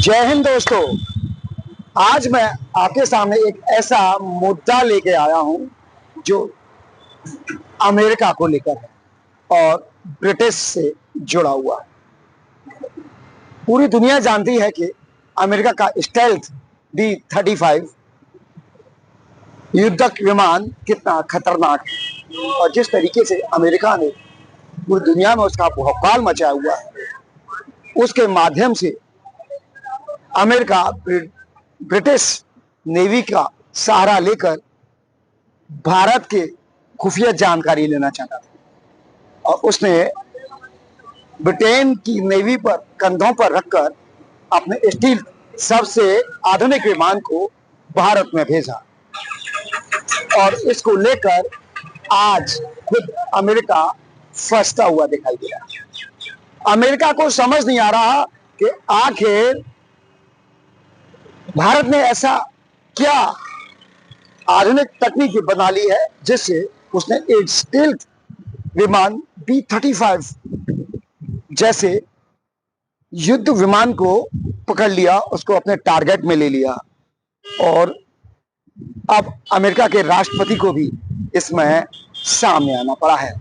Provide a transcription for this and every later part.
जय हिंद दोस्तों। आज मैं आपके सामने एक ऐसा मुद्दा लेके आया हूं जो अमेरिका को लेकर है और ब्रिटिश से जुड़ा हुआ है। पूरी दुनिया जानती है कि अमेरिका का स्टेल्थ B-35 युद्धक विमान कितना खतरनाक है और जिस तरीके से अमेरिका ने पूरी दुनिया में उसका भौकाल मचाया हुआ है, उसके माध्यम से अमेरिका ब्रिटिश नेवी का सहारा लेकर भारत के खुफिया जानकारी लेना चाहता था और उसने ब्रिटेन की नेवी पर कंधों पर रखकर अपने स्टील सबसे आधुनिक विमान को भारत में भेजा और इसको लेकर आज खुद अमेरिका फंसता हुआ दिखाई दे रहा है। अमेरिका को समझ नहीं आ रहा कि आखिर भारत ने ऐसा क्या आधुनिक तकनीकी बना ली है जिससे उसने एक स्टील्थ विमान B-35 जैसे युद्ध विमान को पकड़ लिया, उसको अपने टारगेट में ले लिया और अब अमेरिका के राष्ट्रपति को भी इसमें सामने आना पड़ा है।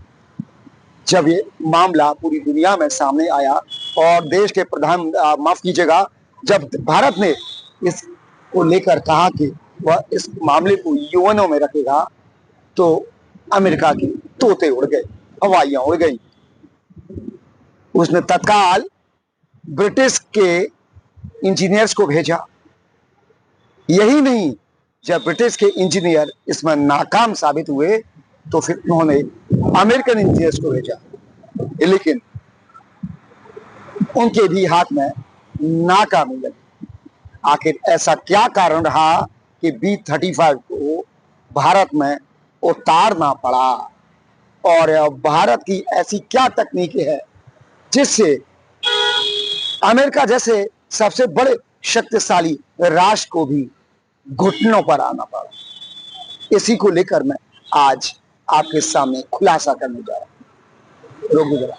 जब ये मामला पूरी दुनिया में सामने आया और देश के प्रधान माफ कीजिएगा, जब भारत ने इसको लेकर कहा कि वह इस मामले को यूएनओ में रखेगा तो अमेरिका की तोते उड़ गए, हवाइयां उड़ गई। उसने तत्काल ब्रिटिश के इंजीनियर्स को भेजा। यही नहीं, जब ब्रिटिश के इंजीनियर इसमें नाकाम साबित हुए तो फिर उन्होंने अमेरिकन इंजीनियर्स को भेजा, लेकिन उनके भी हाथ में नाकामी लगी। आखिर ऐसा क्या कारण रहा कि B-35 को भारत में उतारना पड़ा और भारत की ऐसी क्या तकनीक है जिससे अमेरिका जैसे सबसे बड़े शक्तिशाली राष्ट्र को भी घुटनों पर आना पड़ा। इसी को लेकर मैं आज आपके सामने खुलासा करने जा रहा हूं। रोक जरा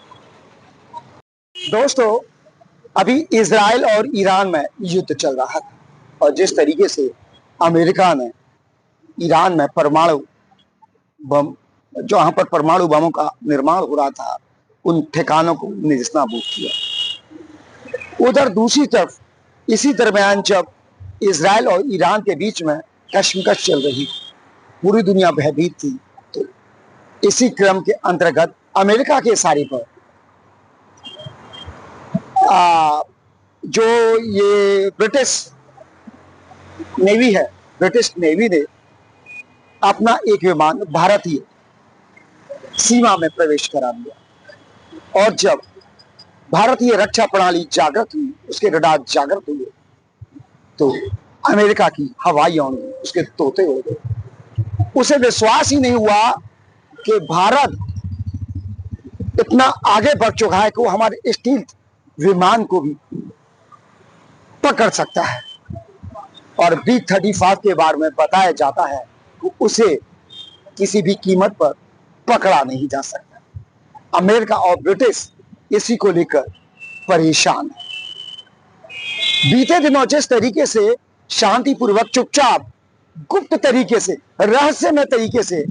दोस्तों, अभी इजराइल और ईरान में युद्ध चल रहा था और जिस तरीके से अमेरिका ने ईरान में परमाणु बम, जहां पर परमाणु बमों का निर्माण हो रहा था, उन ठिकानों को नेस्तनाबूद किया। उधर दूसरी तरफ इसी दरमियान जब इजराइल और ईरान के बीच में कशमकश चल रही, पूरी दुनिया भयभीत थी, तो इसी क्रम के अंतर्गत अमेरिका के इशारे पर जो ये ब्रिटिश नेवी है, ब्रिटिश नेवी ने अपना एक विमान भारतीय सीमा में प्रवेश करा दिया और जब भारतीय रक्षा प्रणाली जागृत हुई, उसके रडार जागृत हुए, तो अमेरिका की हवाइयां उड़ गई, उसके तोते उड़ गए। उसे विश्वास ही नहीं हुआ कि भारत इतना आगे बढ़ चुका है कि वो हमारे स्टील विमान को भी पकड़ सकता है और B-35 के बारे में बताया जाता है कि उसे किसी भी कीमत पर पकड़ा नहीं जा सकता। अमेरिका और ब्रिटिश इसी को लेकर परेशान है। बीते दिनों जिस तरीके से शांतिपूर्वक, चुपचाप, गुप्त तरीके से, रहस्यमय तरीके से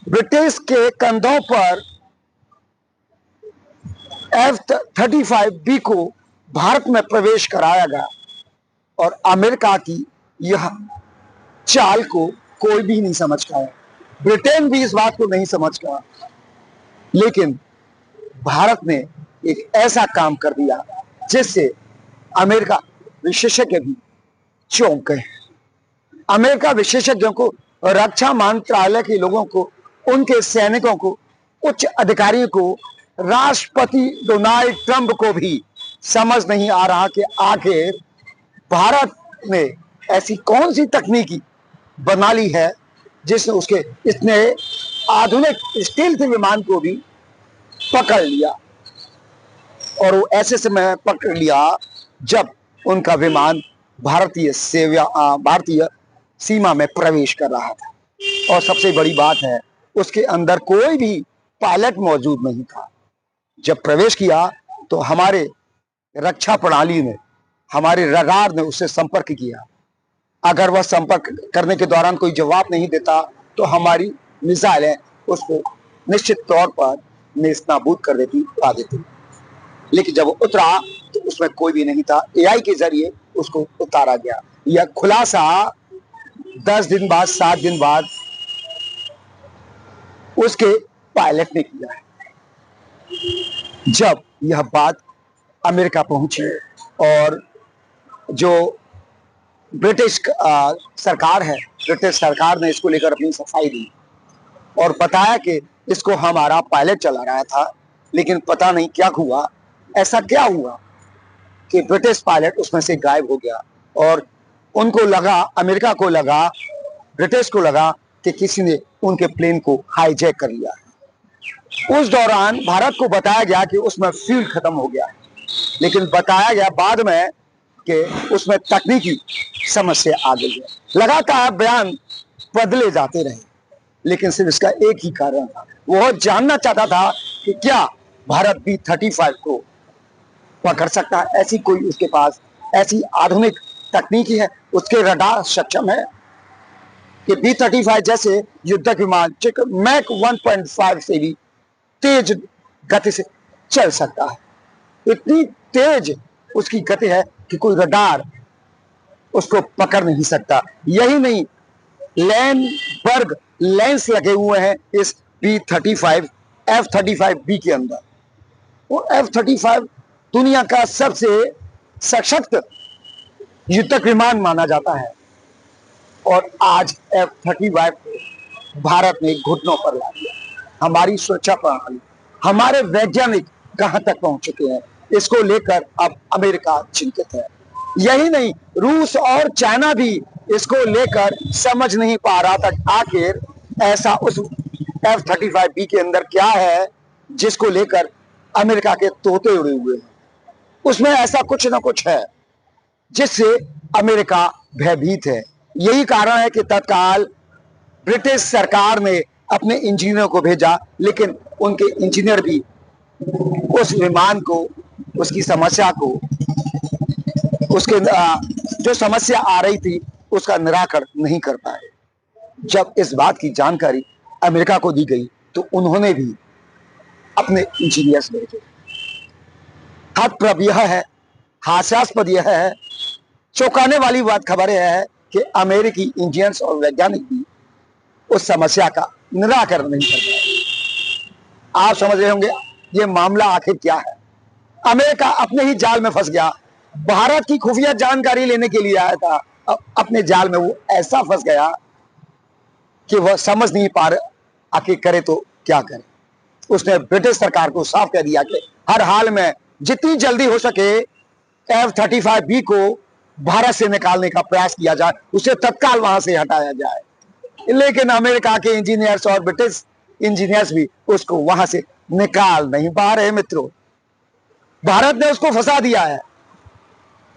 ब्रिटिश के कंधों पर F-35B को भारत में प्रवेश कराया गया और अमेरिका की यह चाल को कोई भी नहीं समझ पाया। ब्रिटेन भी इस बात को नहीं समझ पाया, लेकिन भारत ने एक ऐसा काम कर दिया जिससे अमेरिका विशेषज्ञ भी चौंक गए। अमेरिका विशेषज्ञों को, रक्षा मंत्रालय के लोगों को, उनके सैनिकों को, उच्च अधिकारियों को, राष्ट्रपति डोनाल्ड ट्रंप को भी समझ नहीं आ रहा कि आखिर भारत ने ऐसी कौन सी तकनीकी बना ली है जिसने उसके इतने आधुनिक स्टील्थ विमान को भी पकड़ लिया और वो ऐसे समय पकड़ लिया जब उनका विमान भारतीय सीमा में प्रवेश कर रहा था। और सबसे बड़ी बात है, उसके अंदर कोई भी पायलट मौजूद नहीं था। जब प्रवेश किया तो हमारे रक्षा प्रणाली ने हमारे रडार ने उससे संपर्क किया। अगर वह संपर्क करने के दौरान कोई जवाब नहीं देता तो हमारी मिसाइलें उसको निश्चित तौर पर नेस्तनाबूद कर देती, उड़ा देती। लेकिन जब वो उतरा तो उसमें कोई भी नहीं था। एआई के जरिए उसको उतारा गया। यह खुलासा 10 दिन बाद, 7 दिन बाद उसके पायलट ने किया है। जब यह बात अमेरिका पहुंची और जो ब्रिटिश सरकार है, ब्रिटिश सरकार ने इसको लेकर अपनी सफाई दी और बताया कि इसको हमारा पायलट चला रहा था, लेकिन पता नहीं क्या हुआ। ऐसा क्या हुआ कि ब्रिटिश पायलट उसमें से गायब हो गया और उनको लगा, अमेरिका को लगा, ब्रिटिश को लगा कि किसी ने उनके प्लेन को हाईजैक कर लिया। उस दौरान भारत को बताया गया कि उसमें फ्यूल खत्म हो गया, लेकिन बताया गया बाद में कि उसमें तकनीकी समस्या आ गई है। लगातार बयान बदले जाते रहे, लेकिन सिर्फ इसका एक ही कारण था, वह जानना चाहता था कि क्या भारत B-35 को पकड़ सकता है। ऐसी कोई उसके पास ऐसी आधुनिक तकनीकी है, उसके रडार सक्षम है कि B-35 जैसे युद्धक विमान मैक 1.5 से भी तेज गति से चल सकता है। इतनी तेज उसकी गति है कि कोई रडार उसको पकड़ नहीं सकता। यही नहीं, लैंडबर्ग लेंस लगे हुए हैं इस B-35 F-35B के अंदर। वो F-35 दुनिया का सबसे सशक्त युद्धक विमान माना जाता है और आज F-35 को भारत ने घुटनों पर ला दिया। हमारी सुरक्षा प्रणाली, हमारे वैज्ञानिक कहां तक पहुंच चुके हैं, इसको लेकर अब अमेरिका चिंतित है। यही नहीं, रूस और चाइना भी इसको लेकर समझ नहीं पा रहा था आखिर ऐसा उस F-35B के अंदर क्या है जिसको लेकर अमेरिका के तोते उड़े हुए हैं। उसमें ऐसा कुछ ना कुछ है जिससे अमेरिका भयभीत है। यही कारण है कि तत्काल ब्रिटिश सरकार ने अपने इंजीनियर को भेजा, लेकिन उनके इंजीनियर भी उस विमान को, उसकी समस्या को, उसके जो समस्या आ रही थी उसका निराकरण नहीं कर पाए। जब इस बात की जानकारी अमेरिका को दी गई तो उन्होंने भी अपने इंजीनियर्स भेजे। हास्यास्पद यह है, हास्यास्पद यह है, चौंकाने वाली बात खबर यह है कि अमेरिकी इंजीनियर्स और वैज्ञानिक भी उस समस्या का निराकरण नहीं कर पाए। आप समझ रहे होंगे ये मामला आखिर क्या है। अमेरिका अपने ही जाल में फंस गया। भारत की खुफिया जानकारी लेने के लिए आया था, अपने जाल में वो ऐसा फंस गया कि वह समझ नहीं पा रहा आखिर करे तो क्या करे। उसने ब्रिटिश सरकार को साफ कह दिया कि हर हाल में जितनी जल्दी हो सके F-35B को भारत से निकालने का प्रयास किया जाए, उसे तत्काल वहां से हटाया जाए। लेकिन अमेरिका के इंजीनियर्स और ब्रिटिश इंजीनियर्स भी उसको वहां से निकाल नहीं पा रहे। मित्रों, भारत ने उसको फंसा दिया है।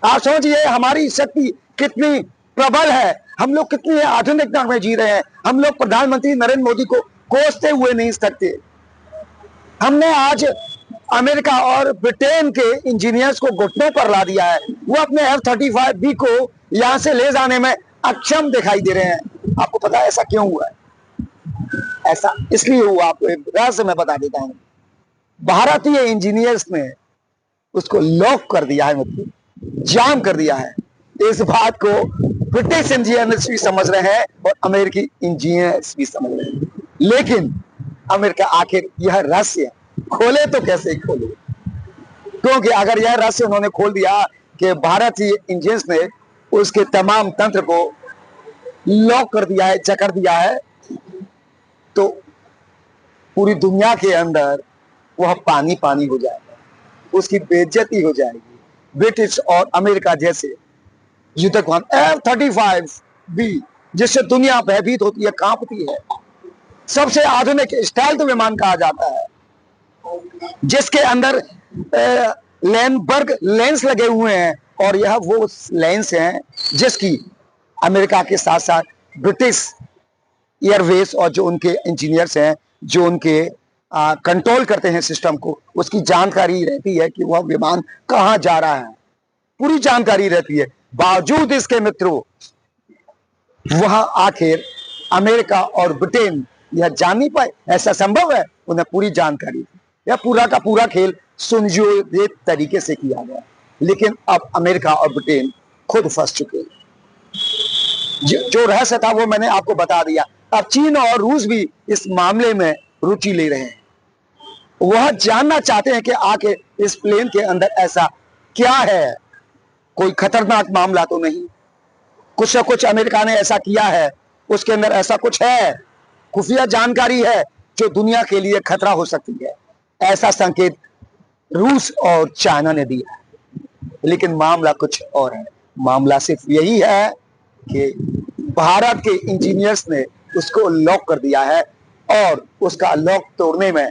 आप समझिए हमारी शक्ति कितनी प्रबल है, हम लोग कितनी आधुनिकता में जी रहे हैं। हम लोग प्रधानमंत्री नरेंद्र मोदी को कोसते हुए नहीं सकते। हमने आज अमेरिका और ब्रिटेन के इंजीनियर्स को घुटनों पर ला दिया है। वो अपने F-35B को यहां से ले जाने में अक्षम दिखाई दे रहे हैं। आपको पता है ऐसा क्यों हुआ है? ऐसा इसलिए हुआ, आपको एक रहस्य मैं बता देता हूं। भारतीय इंजीनियर्स ने उसको लॉक कर दिया है, मतलब जाम कर दिया है। इस बात को ब्रिटिश इंजीनियर्स भी समझ रहे हैं और अमेरिकी इंजीनियर्स भी समझ रहे हैं। लेकिन अमेरिका आखिर यह रहस्य खोले तो कैसे खोले, क्योंकि अगर यह रहस्य उन्होंने खोल दिया कि भारतीय इंजीनियर्स ने उसके तमाम तंत्र को लॉक कर दिया है, जकड़ दिया है, तो पूरी दुनिया के अंदर वह पानी पानी हो जाएगा, उसकी बेइज्जती हो जाएगी। ब्रिटिश और अमेरिका जैसे युद्धक F-35B जिससे दुनिया भयभीत होती है, कांपती है, सबसे आधुनिक स्टाइल्ड विमान कहा जाता है, जिसके अंदर लैंडबर्ग लेंस लगे हुए हैं। और यह वो लेंस हैं जिसकी अमेरिका के साथ साथ ब्रिटिश एयरवेज और जो उनके इंजीनियर्स हैं, जो उनके कंट्रोल करते हैं सिस्टम को, उसकी जानकारी रहती है कि वह विमान कहां जा रहा है। पूरी जानकारी रहती है, बावजूद इसके मित्रों वहां आखिर अमेरिका और ब्रिटेन यह जान नहीं पाए। ऐसा संभव है? उन्हें पूरी जानकारी थी। यह पूरा का पूरा खेल सुनियोजित तरीके से किया गया, लेकिन अब अमेरिका और ब्रिटेन खुद फंस चुके हैं। जो रहस्य था वो मैंने आपको बता दिया। अब चीन और रूस भी इस मामले में रुचि ले रहे हैं। वह जानना चाहते हैं कि आखिर इस प्लेन के अंदर ऐसा क्या है, कोई खतरनाक मामला तो नहीं। कुछ न कुछ अमेरिका ने ऐसा किया है, उसके अंदर ऐसा कुछ है, खुफिया जानकारी है जो दुनिया के लिए खतरा हो सकती है। ऐसा संकेत रूस और चाइना ने दिया है। लेकिन मामला कुछ और है। मामला सिर्फ यही है कि भारत के इंजीनियर्स ने उसको लॉक कर दिया है और उसका लॉक तोड़ने में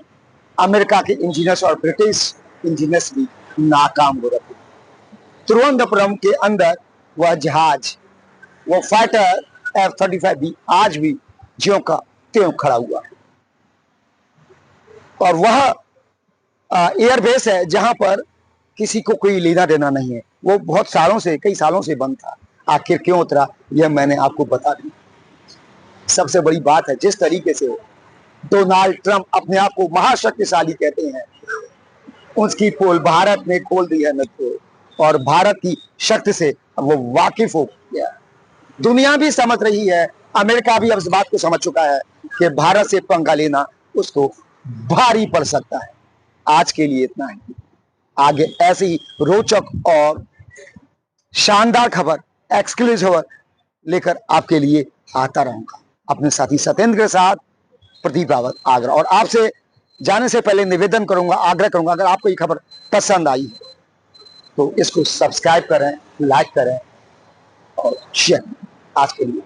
अमेरिका के इंजीनियर्स और ब्रिटिश इंजीनियर्स भी नाकाम हो रहे हैं। तिरुवनंतपुरम के अंदर वह जहाज, वो फाइटर F-35 भी आज भी ज्यों का त्यों खड़ा हुआ है। और वह एयरबेस है जहां पर किसी को कोई लेना देना नहीं है। वो बहुत सालों से, कई सालों से बंद था। आखिर क्यों उतरा, यह मैंने आपको बता दिया। सबसे बड़ी बात है, जिस तरीके से डोनाल्ड ट्रंप अपने आप को महाशक्तिशाली कहते हैं, उसकी पोल भारत ने खोल दी है मित्रों, और भारत की शक्ति से वो वाकिफ हो गया। दुनिया भी समझ रही है, अमेरिका भी अब इस बात को समझ चुका है कि भारत से पंगा लेना उसको भारी पड़ सकता है। आज के लिए इतना ही। आगे ऐसी ही रोचक और शानदार खबर, एक्सक्लूसिव खबर लेकर आपके लिए आता रहूंगा, अपने साथी सत्येंद्र के साथ, प्रदीप रावत, आगरा। और आपसे जाने से पहले निवेदन करूंगा, आग्रह करूंगा, अगर आपको ये खबर पसंद आई है तो इसको सब्सक्राइब करें, लाइक करें और शेयर। आज के लिए